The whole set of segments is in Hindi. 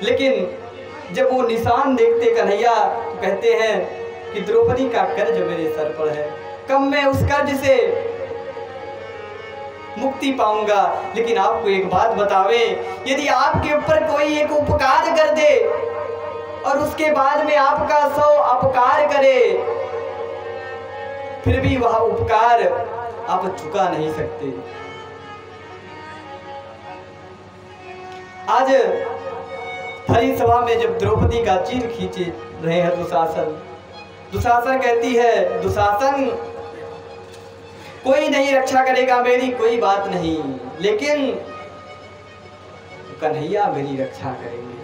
लेकिन जब वो निशान देखते कन्हैया तो कहते हैं कि द्रौपदी का कर्ज मेरे सर पर है, कब मैं उस कर्ज से मुक्ति पाऊंगा। लेकिन आपको एक बात बतावे, यदि आपके ऊपर कोई एक उपकार कर दे और उसके बाद में आपका 100 अपकार करे, फिर भी वह उपकार आप चुका नहीं सकते। आज हरी सभा में जब द्रौपदी का चीर खींचे रहे हैं दुशासन कहती है, दुशासन कोई नहीं रक्षा करेगा मेरी, कोई बात नहीं, लेकिन कन्हैया मेरी रक्षा करेंगे।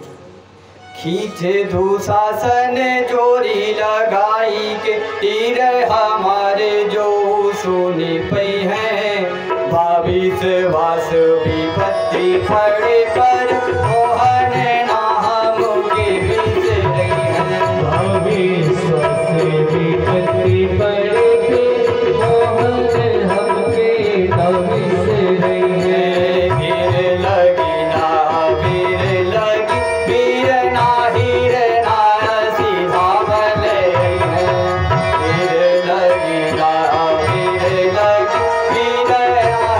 खींचे दुशासन जोरी लगाई के तीर हमारे जो सुनी पई है, भाविस वास विपत्ति पड़े पर मोहन नाम के बीच रही है, भाविस वास विपत्ति पड़े पे मोहन हमके नाम से रही है। वीर लगी ना वीर लगी, वीर ना हीर ना सीधा भले है, वीर लगी ना वीर लगी, वीर ना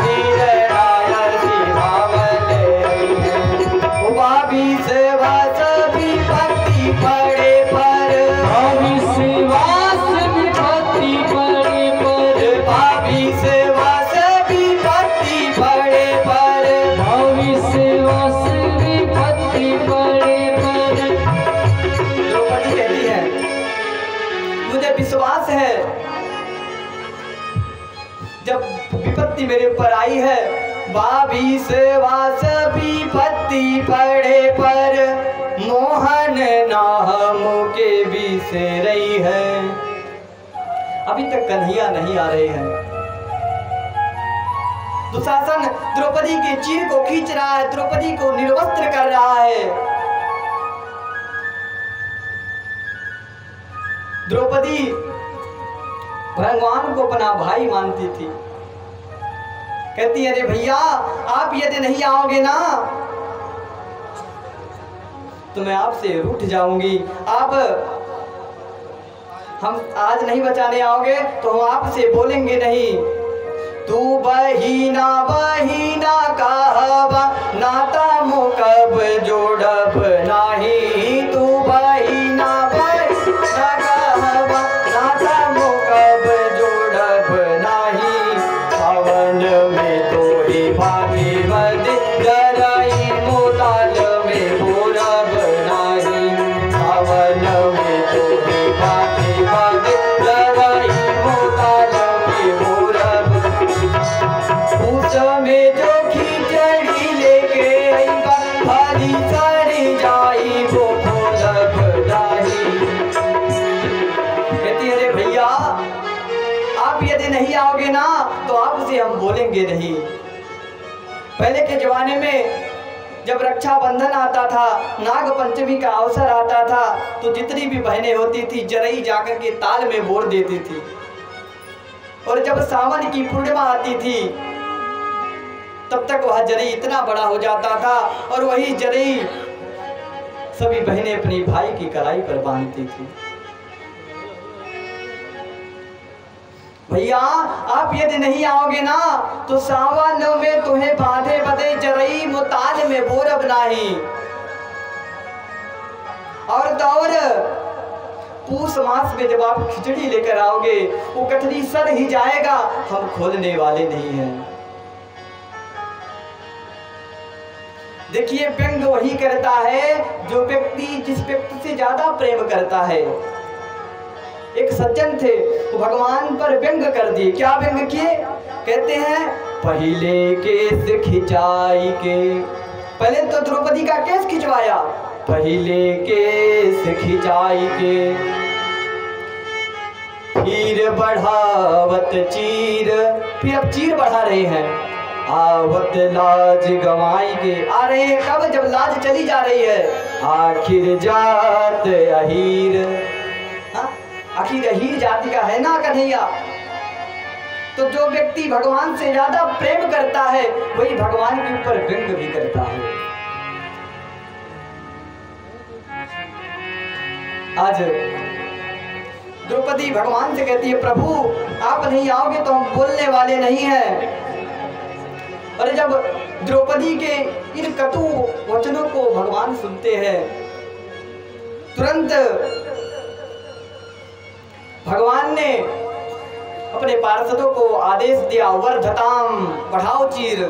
हीर ना सीधा भले है। भाभी सेवा सभी भक्ति पड़े पर, भाभी सेवा सभी भक्ति पड़े पर, भाभी सेवा सभी भक्ति पड़े पर, भाभी सेवा सभी भक्ति पड़े पर। द्रौपदी कहती है, मुझे विश्वास है जब विपत्ति मेरे ऊपर आई है, भाभी सेवा सभी भक्ति पड़े पर मोहन नाम के बीच रही है। अभी तक कन्हैया नहीं आ रहे हैं। दुशासन द्रौपदी के चीर को खींच रहा है, द्रौपदी को निर्वस्त्र कर रहा है। द्रौपदी भगवान को अपना भाई मानती थी। कहती है, अरे भैया आप यदि नहीं आओगे ना तो मैं आपसे रूठ जाऊंगी। आप हम आज नहीं बचाने आओगे तो हम आपसे बोलेंगे नहीं। तू बहिना बहिना कहबा नाता मुकब जोड़ब नाही, तू बहिना बहिना कहबा नाता मुकब जोड़ब नाही। सावन में तोरी भाभी बद जराई मोताल में बोरब नाही, सावन में तोरी भाभी बद जराई मोताल में बोरब। उस में जो खिचड़ी लेके आईबा भारी सारी जाई वो बोरब नाही। कहती है, अरे भैया आप यदि नहीं आओगे ना तो आपसे हम बोलेंगे नहीं। पहले के जमाने में जब रक्षाबंधन आता था, नाग पंचमी का अवसर आता था, तो जितनी भी बहनें होती थी जरई जाकर के ताल में बोर देती थी। और जब सावन की पूर्णिमा आती थी तब तक वह जरई इतना बड़ा हो जाता था और वही जरई सभी बहनें अपनी भाई की कलाई पर बांधती थी। भैया आप यदि नहीं आओगे ना तो सावन में तुम्हें बांधे बदे जरई मुताल में बोरब नाही। और दौर पूस मास में जब आप खिचड़ी लेकर आओगे वो कटरी सड़ ही जाएगा, हम खोलने वाले नहीं हैं। देखिए व्यंग वही करता है जो व्यक्ति जिस व्यक्ति से ज्यादा प्रेम करता है। एक सज्जन थे, वो भगवान पर व्यंग कर दिए। क्या व्यंग किए? कहते हैं पहले केस खिंचाई के, पहले तो द्रौपदी का केस खिंचवाया, पहले केस खिंचाई के, फिर बढ़ावत चीर, फिर अब चीर बढ़ा रहे हैं, आवत लाज गवाई के, आ रहे हैं कब? जब लाज चली जा रही है, आखिर जात अहीर। आखिर अहीर जाति का है ना कन्हैया। तो जो व्यक्ति भगवान से ज्यादा प्रेम करता है वही भगवान के ऊपर व्यंग भी करता है। आज द्रौपदी भगवान से कहती है, प्रभु आप नहीं आओगे तो हम बोलने वाले नहीं हैं। और जब द्रौपदी के इन कटु वचनों को भगवान सुनते हैं, तुरंत भगवान ने अपने पार्षदों को आदेश दिया, वर्धताम, बढ़ाओ चीर।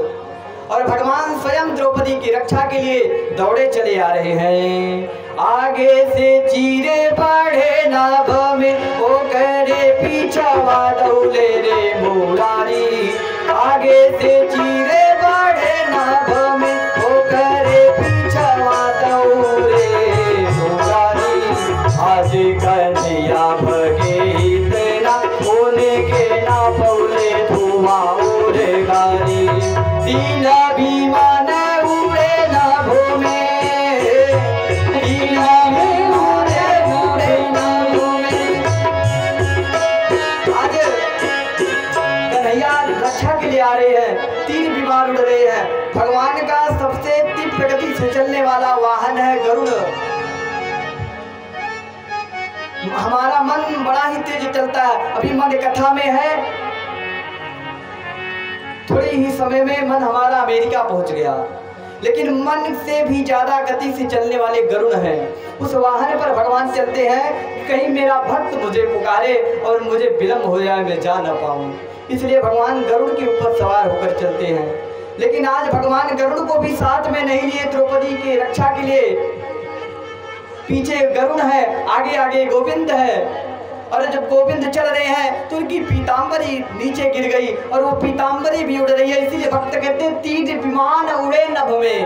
और भगवान स्वयं द्रौपदी की रक्षा के लिए दौड़े चले आ रहे हैं। आगे से चीरे बढ़े नाभ में, ओ करे पीछावा दौले रे मुरारी। आगे से चीरे बढ़े नाभ में, ओ करे पीछावा दौले मुरारी। आज कन्हैया भगे इतना, उनके ना पौले धुआं उड़े गारी। तीन विमान उड़े नाभों में, तीन विमान उड़े नाभों में। आज कन्हैया रक्षा के लिए आ रहे हैं, 3 विमान उड़ रहे हैं। भगवान का सबसे तीव्र गति से चलने वाला वाहन है गरुड़। हमारा मन बड़ा ही तेज चलता है। अभी मन कथा में है, थोड़े ही समय में मन हमारा अमेरिका पहुंच गया, लेकिन मन से भी ज्यादा गति से चलने वाले गरुड़ हैं। उस वाहन पर भगवान चलते हैं, कहीं मेरा भक्त मुझे पुकारे और मुझे विलंब हो जाए, मैं जा ना पाऊं। इसलिए भगवान गरुड़ के ऊपर सवार होकर चलते हैं। लेकिन आज भगवान गरुड़ को भी साथ में नहीं लिए द्रौपदी की रक्षा के लिए। पीछे गरुड़ है, आगे आगे गोविंद है। और जब गोविंद चल रहे हैं तो उनकी पीताम्बरी नीचे गिर गई और वो पीताम्बरी भी उड़ रही है। इसीलिए भक्त कहते हैं, 3 विमान उड़े नभ में।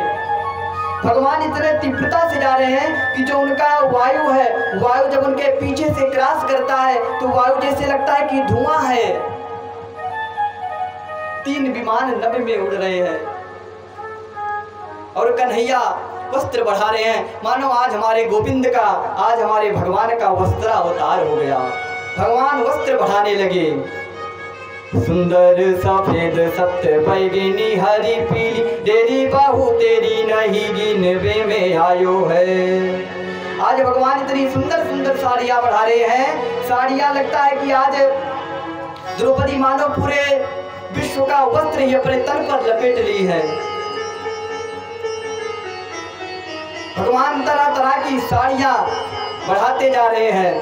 भगवान इतने तीव्रता से जा रहे हैं कि जो उनका वायु है, वायु जब उनके पीछे से क्रॉस करता है तो वायु जैसे लगता है कि धुआं है। 3 विमान नभ में उड़ रहे हैं और कन्हैया वस्त्र बढ़ा रहे हैं, मानो आज हमारे गोविंद का, आज हमारे भगवान का वस्त्रावतार हो गया। भगवान वस्त्र बढ़ाने लगे। सुंदर सफेद सत्य बैगनी हरी पीली, तेरी बाहु तेरी नहीं गिनवे में आयो है। आज भगवान इतनी सुंदर सुंदर साड़ियां बढ़ा रहे हैं। साड़ियां लगता है कि आज द्रौपदी मानो पूरे विश्व का वस्त्र ही अपने तन पर लपेट ली है। भगवान तरह तरह की साड़ियां बढ़ाते जा रहे हैं।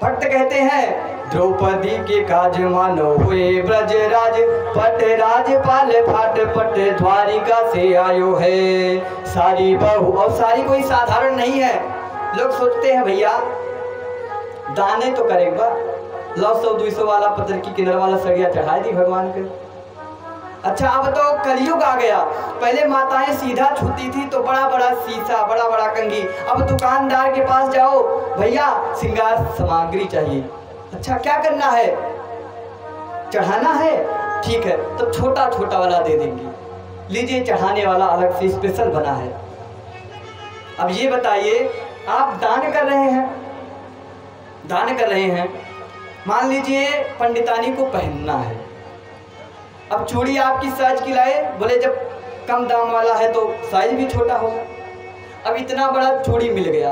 भक्त कहते हैं, द्रौपदी के काज मानो हुए ब्रजराज, पट राजपाल फाट पट द्वारिका से आयो है। सारी बहू, और सारी कोई साधारण नहीं है। लोग सोचते हैं भैया दाने तो करेगा, 100-200 वाला पत्थर की किनार वाला सरिया चढ़ा दी भगवान के। अच्छा, अब तो कलयुग आ गया। पहले माताएं सीधा छूती थी तो बड़ा बड़ा शीशा, बड़ा बड़ा कंघी। अब दुकानदार के पास जाओ, भैया श्रृंगार सामग्री चाहिए। अच्छा, क्या करना है, चढ़ाना है, ठीक है, तो छोटा छोटा वाला दे देंगे, लीजिए चढ़ाने वाला अलग से स्पेशल बना है। अब ये बताइए, आप दान कर रहे हैं, दान कर रहे हैं, मान लीजिए पंडितानी को पहनना है। अब चूड़ी आपकी साइज की लाए, बोले जब कम दाम वाला है तो साइज भी छोटा होगा। अब इतना बड़ा चूड़ी मिल गया,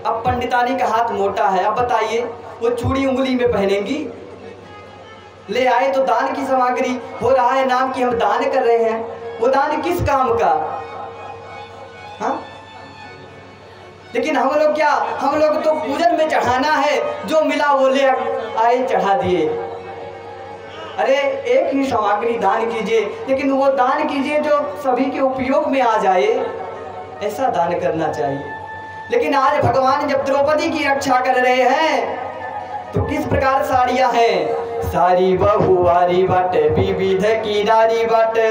अब पंडितानी का हाथ मोटा है, अब बताइए वो चूड़ी उंगली में पहनेंगी? ले आए तो दान की सामग्री हो रहा है, नाम की हम दान कर रहे हैं, वो दान किस काम का? हाँ, लेकिन हम लोग क्या, हम लोग तो पूजन में चढ़ाना है, जो मिला वो ले आए चढ़ा दिए। अरे एक ही सामग्री दान कीजिए, लेकिन वो दान कीजिए जो सभी के उपयोग में आ जाए, ऐसा दान करना चाहिए। लेकिन आज भगवान जब द्रौपदी की रक्षा कर रहे हैं तो किस प्रकार साड़ियां हैं? सारी बहुवारी बाटे विविध की नारी बाटे,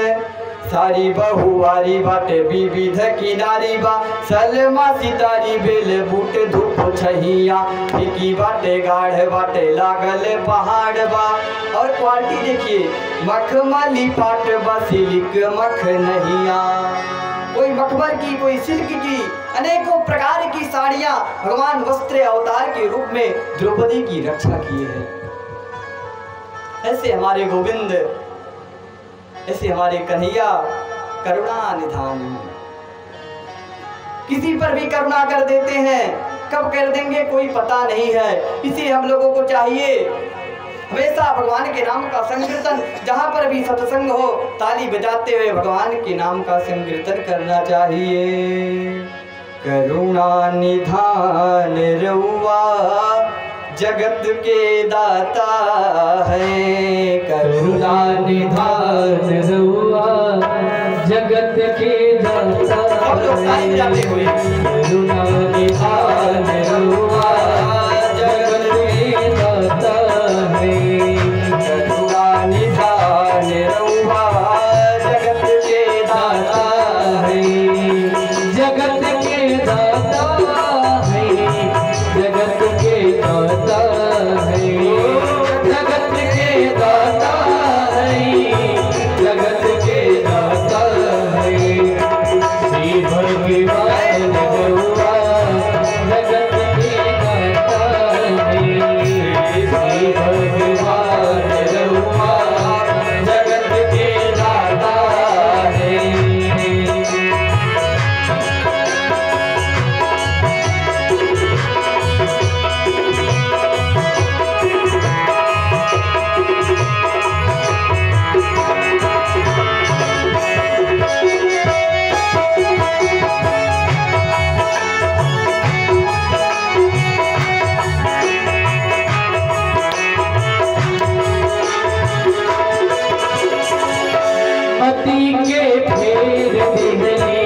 सारी बहुवारी बाटे विविध की नारी बा, सलमा सितारी बेल बूट धूप छहिया, फीकी बाटे गाढ़ बाटे लागल पहाड़ बा। और क्वालिटी देखिए, मखमली पाट बा सिल्क मखनहिया, कोई मखमल की, कोई सिल्क की, अनेकों प्रकार की साड़ियां भगवान वस्त्र अवतार के रूप में द्रौपदी की रक्षा किए हैं। ऐसे हमारे गोविंद, ऐसे हमारे कन्हैया करुणा निधान। किसी पर भी करुणा कर देते हैं, कब कर देंगे कोई पता नहीं है। इसलिए हम लोगों को चाहिए हमेशा भगवान के नाम का संकीर्तन, जहाँ पर भी सत्संग हो ताली बजाते हुए भगवान के नाम का संकीर्तन करना चाहिए। करुणा निधान रउआ जगत के दाता है, करुणा निधान रउआ जगत के दाता है, करुणा निधान रउआ जगत के दाता है, करुणा निधान रउआ जगत के दाता है, जगत के दाता है, जगत के दाता है, जगत के दाता है, जगत के दाता है। श्री भगवान रउआ जगत के दाता है, श्री भगवान रउआ जगत के दाता है। मती के फेर देहनी,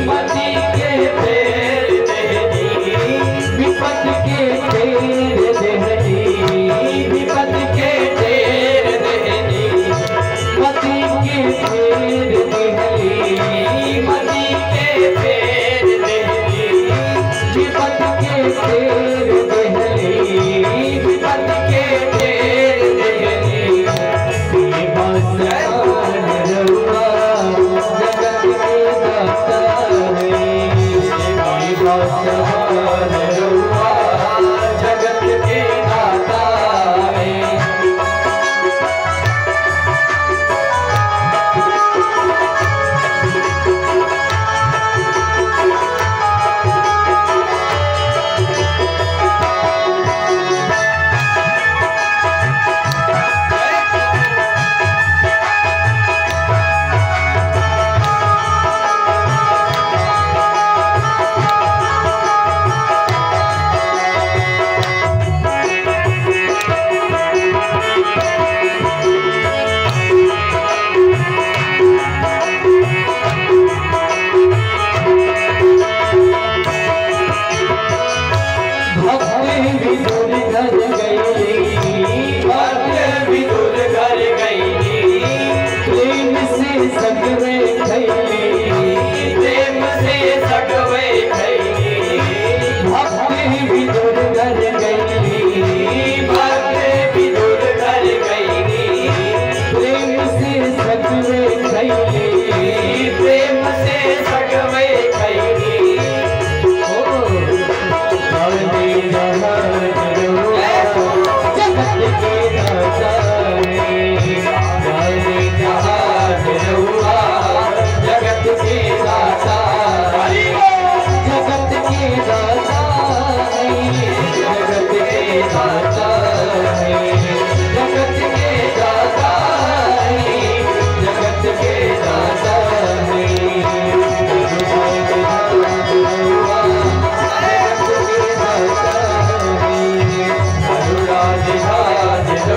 मती के फेर देहनी, विपत के फेर देहनी, विपत के फेर देहनी, मती के फेर देहनी, मती के फेर देहनी, विपत के फेर देहनी, विपत के फेर देहनी। जगत के दाता है, भगवान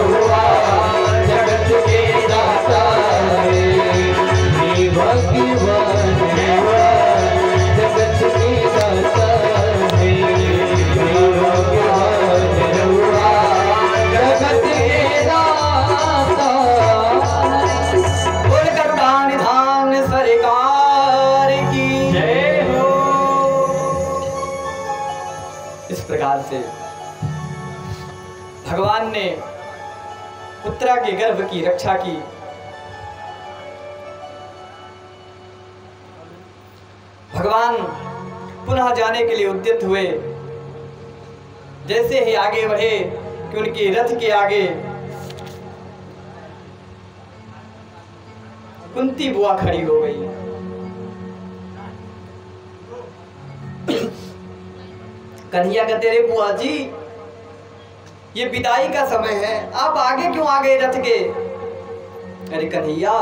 रउआ जगत के दाता है। प्रकार से भगवान ने उत्तरा के गर्भ की रक्षा की। भगवान पुनः जाने के लिए उद्यत हुए। जैसे ही आगे बढ़े कि उनके रथ के आगे कुंती बुआ खड़ी हो गई। कन्हैया कहते रे बुआ जी, ये विदाई का समय है, आप आगे क्यों आ गए रथ के? अरे कन्हैया,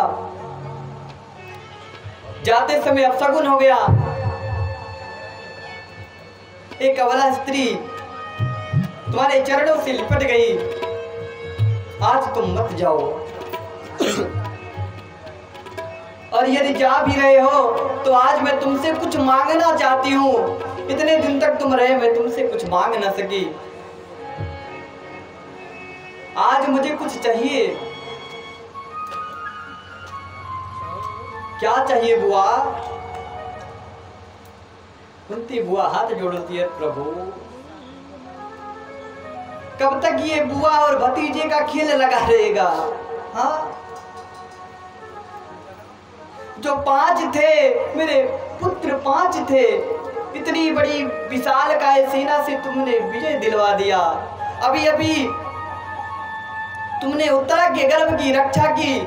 जाते समय अपशगुन हो गया। एक अबला स्त्री तुम्हारे चरणों से लिपट गई, आज तुम मत जाओ। और यदि जा भी रहे हो तो आज मैं तुमसे कुछ मांगना चाहती हूँ। इतने दिन तक तुम रहे, मैं तुमसे कुछ मांग न सकी, आज मुझे कुछ चाहिए। क्या चाहिए बुआ? कुंती बुआ हाथ जोड़ती है, प्रभु कब तक ये बुआ और भतीजे का खेल लगा रहेगा? हाँ, जो 5 थे मेरे पुत्र, 5 थे, इतनी बड़ी विशाल काय सेना से तुमने विजय दिलवा दिया। अभी अभी तुमने उत्तरा के गर्भ की रक्षा की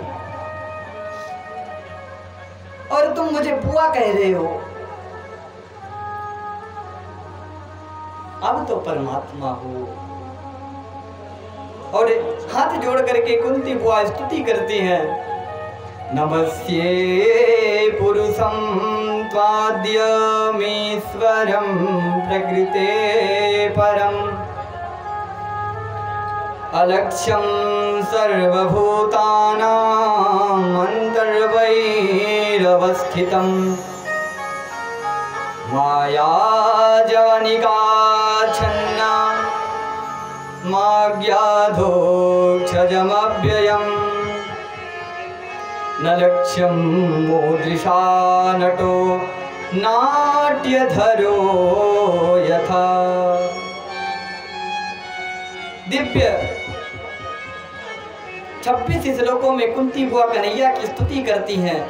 और तुम मुझे बुआ कह रहे हो। अब तो परमात्मा हो। और हाथ जोड़ करके कुंती बुआ स्तुति करती हैं, नमस्ये पुरुषं त्वाद्यमीश्वरं प्रकृते परम् अलक्ष्यं सर्वभूतानां अन्तर्वैरवस्थितं मायाजवनिकाच्छन्ना माज्ञाधोक्षजमव्ययम् न लक्ष्यं मोदृशा नटो नाट्यधरो यथा। दिव्य 26 श्लोकों में कुंती बुआ कन्हैया की स्तुति करती हैं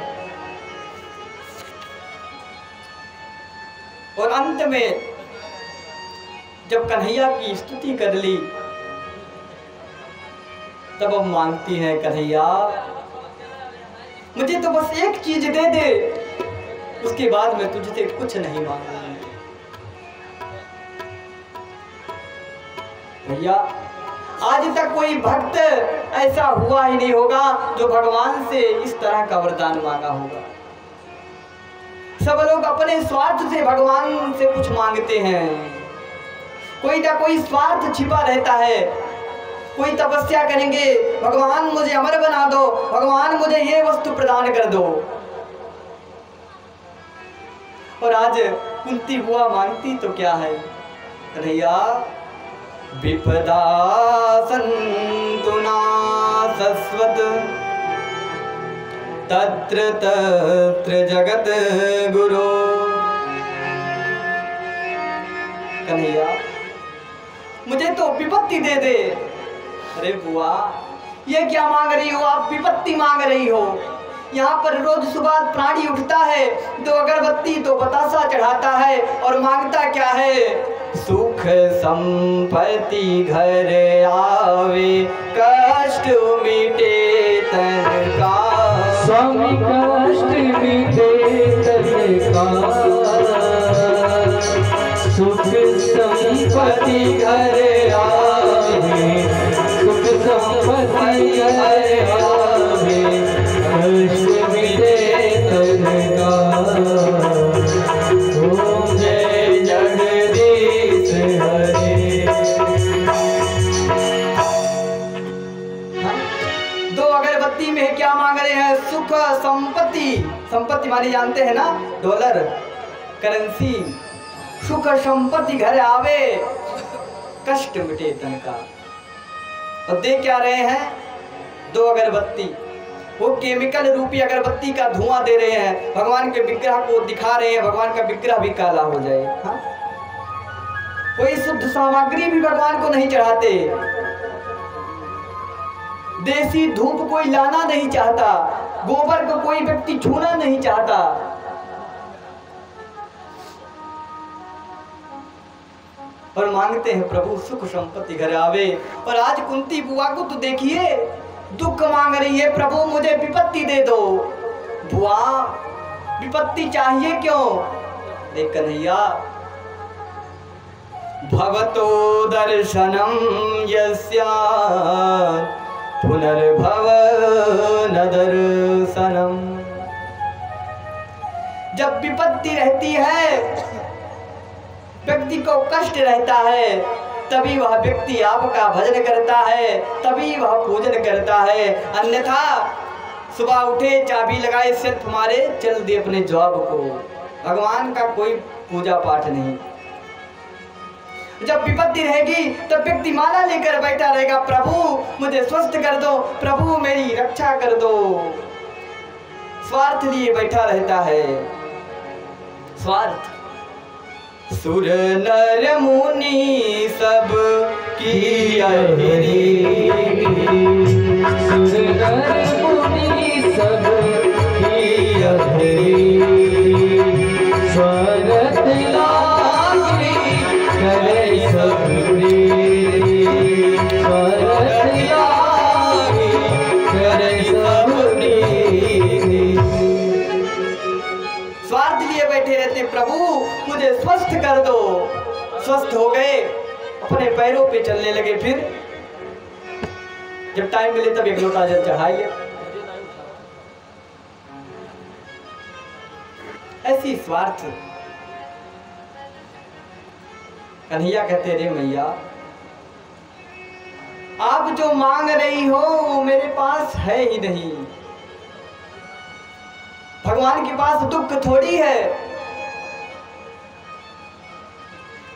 और अंत में जब कन्हैया की स्तुति कर ली तब हम मांगती हैं, कन्हैया मुझे तो बस एक चीज दे दे, उसके बाद मैं तुझसे कुछ नहीं मांगूंगी। भैया, आज तक कोई भक्त ऐसा हुआ ही नहीं होगा जो भगवान से इस तरह का वरदान मांगा होगा। सब लोग अपने स्वार्थ से भगवान से कुछ मांगते हैं, कोई ना कोई स्वार्थ छिपा रहता है। कोई तपस्या करेंगे, भगवान मुझे अमर बना दो, भगवान मुझे ये वस्तु प्रदान कर दो। और आज कुंती बुआ मांगती तो क्या है, कन्हैया विपदा सन्तु नासस्वत तत्र तत्र जगत गुरु। कन्हैया मुझे तो विपत्ति दे दे। अरे बुआ, ये क्या मांग रही हो आप? विपत्ति मांग रही हो। यहाँ पर रोज सुबह प्राणी उठता है, 2 अगरबत्ती 2 बतासा चढ़ाता है और मांगता क्या है? सुख संपत्ति घर आवे, कष्ट मिटे तन का। स्वामी कष्ट मिटे तन का, सुख संपत्ति घर आवे, सुख संपत्ति घर आवे, कष्ट मिटे तन का। ओम जय जगदीश हरे। 2 अगरबत्ती में क्या मांग रहे हैं? सुख संपत्ति। संपत्ति मानी जानते हैं ना, डॉलर करेंसी। सुख संपत्ति घर आवे, कष्ट मिटे तन का। और दे क्या रहे हैं? 2 अगरबत्ती। वो केमिकल रूपी अगरबत्ती का धुआं दे रहे हैं, भगवान के विग्रह को दिखा रहे हैं, भगवान का विग्रह भी काला हो जाए। हाँ? कोई शुद्ध सामग्री भी भगवान को नहीं चढ़ाते। देसी धूप कोई लाना नहीं चाहता, गोबर को कोई व्यक्ति छूना नहीं चाहता। और मांगते हैं प्रभु सुख संपत्ति घर आवे। और आज कुंती बुआ को तो देखिए, दुख मांग रही है, प्रभु मुझे विपत्ति दे दो। बुआ विपत्ति चाहिए क्यों? देख कन्हैया, भवतो दर्शनम यस्यात् पुनर्भव न दर्शनम। जब विपत्ति रहती है, व्यक्ति को कष्ट रहता है, तभी वह व्यक्ति आपका भजन करता है, तभी वह पूजन करता है। अन्यथा सुबह उठे, चाबी लगाए, सिर्फ मारे, चल दे अपने जॉब को, भगवान का कोई पूजा पाठ नहीं। जब विपत्ति रहेगी तब व्यक्ति माला लेकर बैठा रहेगा, प्रभु मुझे स्वस्थ कर दो, प्रभु मेरी रक्षा कर दो। स्वार्थ लिए बैठा रहता है, स्वार्थ। सुर नर मुनि सब की अहिरी, सुर नर मुनि सब की अहिरी, स्वार्थ लागी करे सबरी, स्वार्थ लागी करे सबरी। स्वार्थ लिए बैठे रहते, प्रभु मुझे स्वस्थ कर दो। स्वस्थ हो गए, अपने पैरों पे चलने लगे, फिर जब टाइम मिले तब एक लोटा जल चढ़ाइए। ऐसी स्वार्थ। कन्हैया कहते, रे मैया आप जो मांग रही हो वो मेरे पास है ही नहीं। भगवान के पास दुख थोड़ी है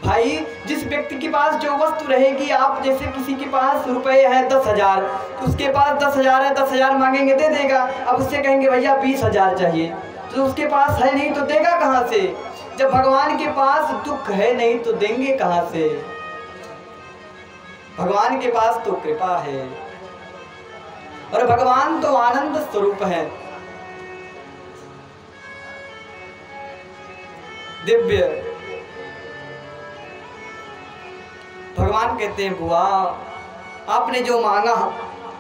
भाई। जिस व्यक्ति के पास जो वस्तु रहेगी, आप जैसे किसी के पास रुपए है 10,000, उसके पास 10,000 है, 10,000 मांगेंगे दे देगा। अब उससे कहेंगे भैया 20,000 चाहिए, तो उसके पास है नहीं तो देगा कहाँ से। जब भगवान के पास दुख है नहीं तो देंगे कहाँ से। भगवान के पास तो कृपा है, और भगवान तो आनंद स्वरूप है, दिव्य। भगवान कहते हैं, बुआ आपने जो मांगा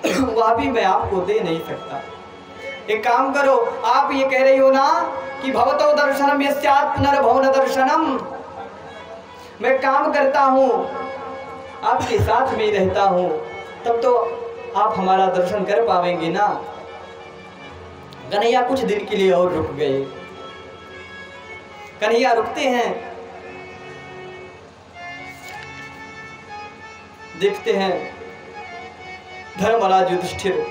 वह भी मैं आपको दे नहीं सकता। एक काम करो, आप ये कह रही हो ना कि भवतो दर्शनम यस्यात् पुनर्भव न दर्शनम। मैं काम करता हूँ, आपके साथ में ही रहता हूँ, तब तो आप हमारा दर्शन कर पावेंगे ना। कन्हैया कुछ दिन के लिए और रुक गए। कन्हैया रुकते हैं, देखते हैं धर्मराज युधिष्ठिर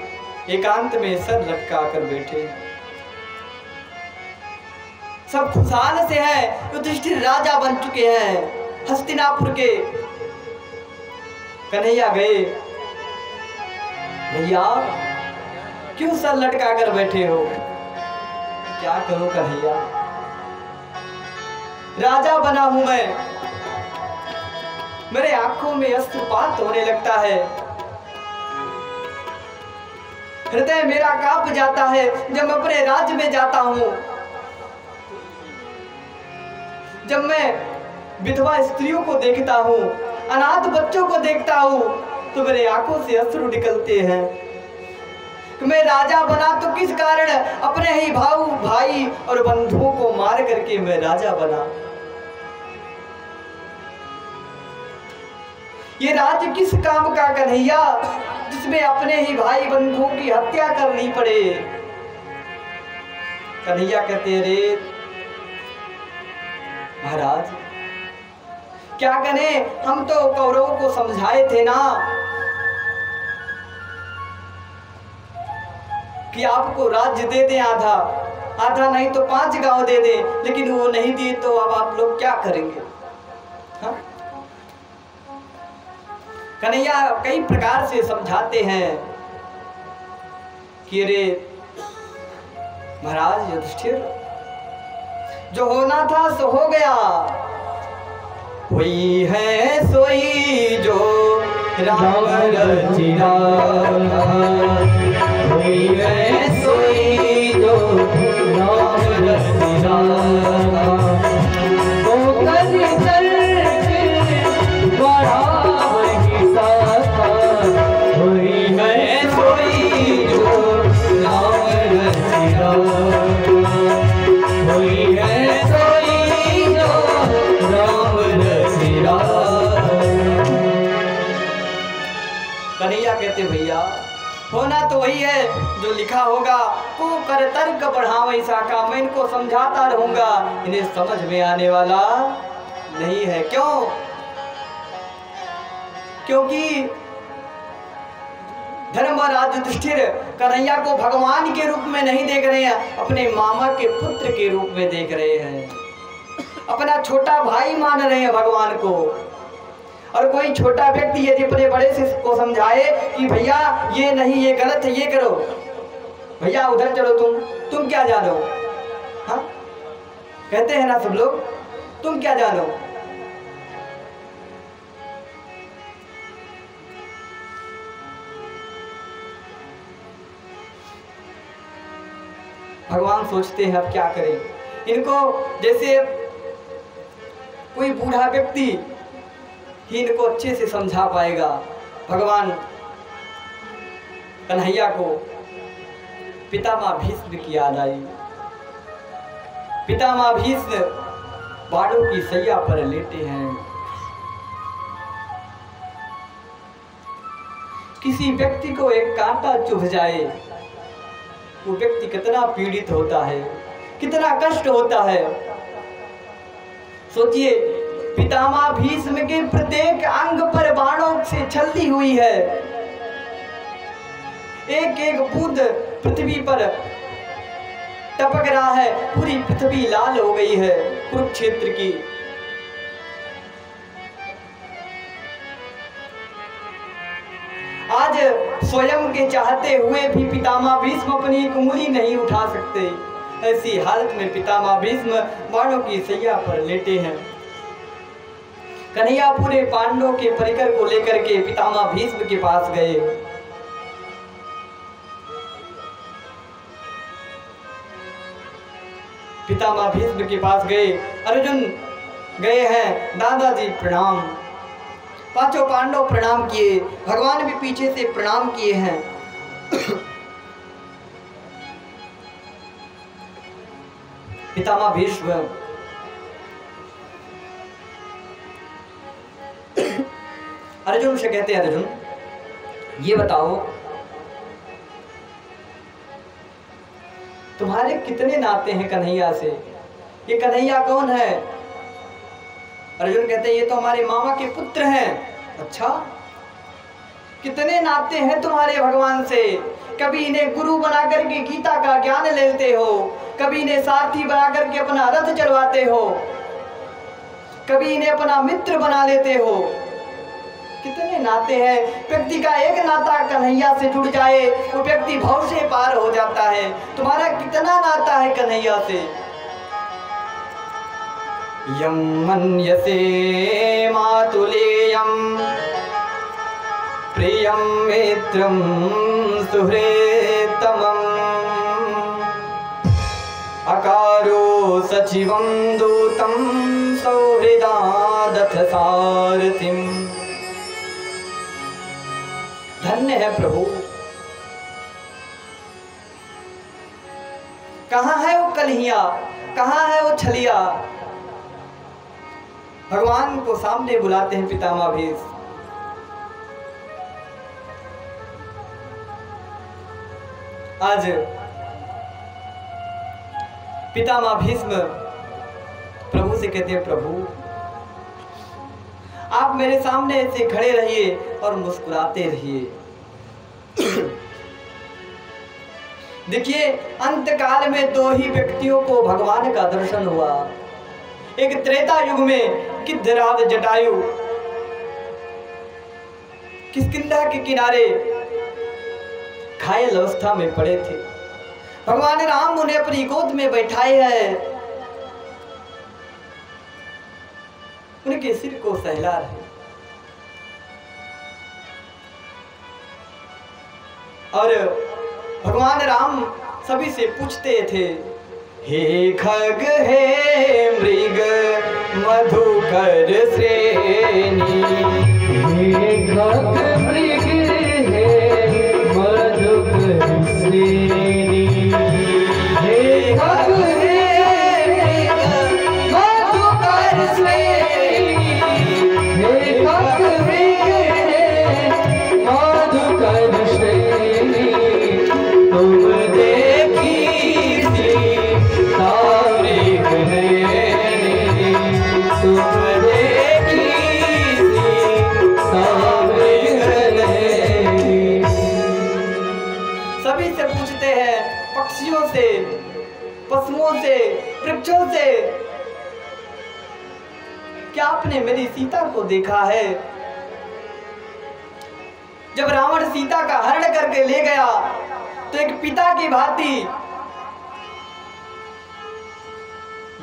एकांत में सर लटका कर बैठे, सब खुशहाल से है। युधिष्ठिर राजा बन चुके हैं हस्तिनापुर के। कन्हैया गए, भैया क्यों सर लटका कर बैठे हो। क्या करूं कन्हैया, राजा बना हूं मैं, मेरे आंखों में अश्रुपात होने लगता है, हृदय मेरा कांप जाता है जब मैं अपने राज्य में जाता हूं। जब मैं विधवा स्त्रियों को देखता हूं, अनाथ बच्चों को देखता हूं, तो मेरे आंखों से अश्रु निकलते हैं। मैं राजा बना तो किस कारण, अपने ही भाई और बंधुओं को मार करके मैं राजा बना। ये राज्य किस काम का कन्हैया, जिसमें अपने ही भाई बंधुओं की हत्या करनी पड़े। कन्हैया कहते, रे महाराज क्या करें, हम तो कौरवों को समझाए थे ना कि आपको राज्य दे दें, आधा नहीं तो 5 गांव दे दें, लेकिन वो नहीं दिए तो अब आप लोग क्या करेंगे। हाँ? कन्हैया कई प्रकार से समझाते हैं कि अरे महाराज युधिष्ठिर, जो होना था सो हो गया, हुई है सोई जो राम रचिया, हुई है सोई जो राम रचिया, वो कर चल बड़ा हुई है सोई जो राम रचिया। कहते भैया होना तो वही है जो लिखा होगा, को कर तर्क बढ़ावे शाखा, मैं इनको समझाता रहूंगा, इन्हें समझ में आने वाला नहीं है। क्यों? क्योंकि धर्मराज युधिष्ठिर कन्हैया को भगवान के रूप में नहीं देख रहे हैं, अपने मामा के पुत्र के रूप में देख रहे हैं, अपना छोटा भाई मान रहे हैं भगवान को। और कोई छोटा व्यक्ति यदि अपने बड़े से को समझाए कि भैया ये नहीं, ये गलत है, ये करो, भैया उधर चलो, तुम क्या जानो, हाँ कहते हैं ना सब लोग, तुम क्या जानो। भगवान सोचते हैं अब क्या करें इनको, जैसे कोई बूढ़ा व्यक्ति ही इनको अच्छे से समझा पाएगा। भगवान कन्हैया को पितामह भीष्म की याद आई। पितामह भीष्म बाणों की सैया पर लेटे हैं। किसी व्यक्ति को एक कांटा चुभ जाए, वो व्यक्ति कितना पीड़ित होता है, कितना कष्ट होता है। सोचिए, पितामह भीष्म के प्रत्येक अंग पर बाणों से छल्ली हुई है। एक एक बूंद पृथ्वी पर टपक रहा है, पूरी पृथ्वी लाल हो गई है कुरुक्षेत्र की। आज स्वयं के चाहते हुए भी पितामह भीष्म अपनी एक उंगली नहीं उठा सकते। ऐसी हालत में पितामह भीष्म बाणों की सैया पर लेटे हैं। कन्हैया पूरे पांडवों के परिकर को लेकर के पितामह भीष्म के पास गए। पितामह भीष्म के पास गए, अर्जुन गए हैं, दादाजी प्रणाम। पांचों पांडव प्रणाम किए, भगवान भी पीछे से प्रणाम किए हैं। पितामह भीष्म अर्जुन से कहते हैं, अर्जुन ये बताओ तुम्हारे कितने नाते हैं कन्हैया से? ये कन्हैया कौन है? अर्जुन कहते हैं ये तो हमारे मामा के पुत्र हैं। अच्छा, कितने नाते हैं तुम्हारे भगवान से? कभी इन्हें गुरु बना करके गीता का ज्ञान लेते हो, कभी इन्हें सारथी बना करके अपना रथ चलवाते हो, कभी इन्हें अपना मित्र बना लेते हो। कितने नाते हैं। व्यक्ति का एक नाता कन्हैया से जुड़ जाए वो व्यक्ति भव से पार हो जाता है। तुम्हारा कितना नाता है कन्हैया से? यम मन्यसे मातुलेयम प्रियम मित्रम सुहृतमं अकारो सचिवं दूतं सौहृदादथ सारथिं। धन्य है प्रभु। कहाँ है वो कन्हैया, कहाँ है वो छलिया? भगवान को सामने बुलाते हैं पितामह भीष्म। आज पितामह भीष्म प्रभु से कहते हैं, प्रभु आप मेरे सामने ऐसे खड़े रहिए और मुस्कुराते रहिए। देखिए, अंत काल में दो ही व्यक्तियों को भगवान का दर्शन हुआ। एक त्रेता युग में गिद्धराज जटायु किष्किंधा के किनारे घायल अवस्था में पड़े थे। भगवान राम उन्हें अपनी गोद में बैठाए हैं, उनके सिर को सहला रहे। और भगवान राम सभी से पूछते थे, हे खग हे मृग मधुकर श्रेणी, हे खग मृग हे मधुकर श्रेणी, हे खग हे मृग मधुकर श्रेणी, हे खग मृग हे मधुकर सभी से पूछते हैं, पक्षियों से, पशुओं से, वृक्षों से, क्या आपने मेरी सीता को देखा है? जब रावण सीता का हरण करके ले गया तो एक पिता की भांति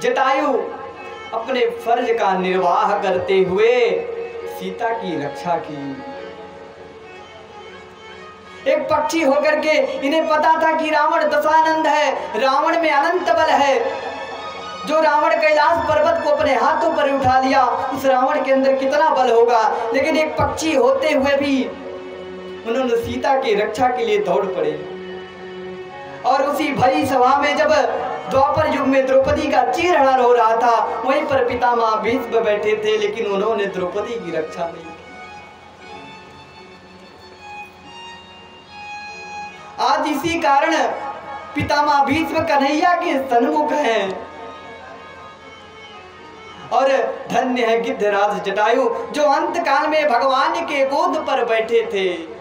जटायु अपने फर्ज का निर्वाह करते हुए सीता की रक्षा की। एक पक्षी होकर के इन्हें पता था कि रावण दशानंद है, रावण में अनंत बल है। जो रावण कैलाश पर्वत को अपने हाथों पर उठा लिया, उस रावण के अंदर कितना बल होगा। लेकिन एक पक्षी होते हुए भी उन्होंने सीता की रक्षा के लिए दौड़ पड़े। और उसी भरी सभा में जब द्वापर युग में द्रौपदी का चीरहरण हो रहा था, वहीं पर पितामह भीष्म बैठे थे, लेकिन उन्होंने द्रौपदी की रक्षा नहीं की। आज इसी कारण पितामह भीष्म कन्हैया के सन्मुख हैं। और धन्य है गिद्धराज जटायु जो अंत काल में भगवान के गोद पर बैठे थे।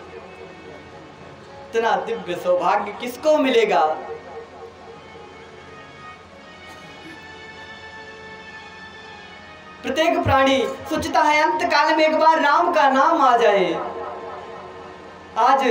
इतना दिव्य सौभाग्य किसको मिलेगा? प्रत्येक प्राणी सोचता है अंत काल में एक बार राम का नाम आ जाए। आज